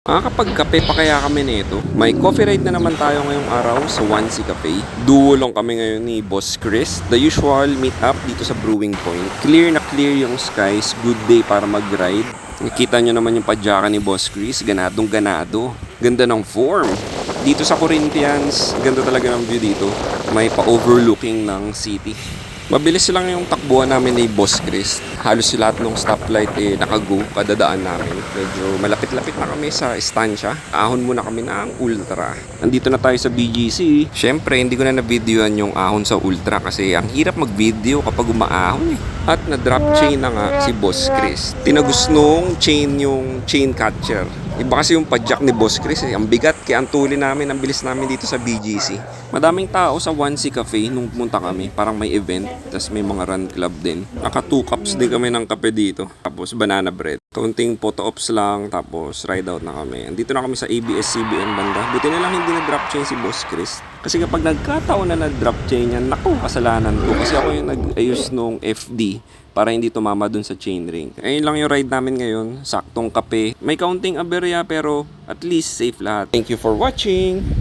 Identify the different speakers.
Speaker 1: Makakapagkape pa kaya kami nito? May coffee ride na naman tayo ngayong araw sa Onesie Cafe. Duo lang kami ngayon ni Boss Chris. The usual meet up dito sa Brewing Point. Clear na clear yung skies. Good day para mag-ride. Nakita nyo naman yung padjaka ni Boss Chris. Ganadong ganado. Ganda ng form. Dito sa Corinthians, ganda talaga ng view dito. May pa-overlooking ng city. Mabilis lang yung takbuhan namin ni Boss Chris. Halos lahat ng stoplight nakago kadadaan namin. Medyo malapit-lapit na kami sa estansya. Ahon muna kami ng Ultra. Nandito na tayo sa BGC. Siyempre, hindi ko na na-videoan yung ahon sa Ultra kasi ang hirap mag-video kapag umaahon eh. At na-drop chain na nga si Boss Chris. Tinagos nung chain yung chain catcher. Iba kasi yung padjak ni Boss Chris eh. Ang bigat kaya ang tuli namin, ang bilis namin dito sa BGC. Madaming tao sa Onesie Cafe nung pumunta kami. Parang may event. Tapos may mga run club din. Naka 2 cups din kami ng kape dito. Tapos banana bread. Kaunting photo ops lang. Tapos ride out na kami. Andito na kami sa ABS-CBN banda. Buti na lang hindi na-drop chain si Boss Chris. Kasi kapag nagkataon na na-drop chain yan, naku, kasalanan ko. Kasi ako yung nag-ayos nung FD para hindi tumama dun sa chainring. Ayun lang yung ride namin ngayon. Saktong kape. May kaunting aberya pero at least safe lahat. Thank you for watching!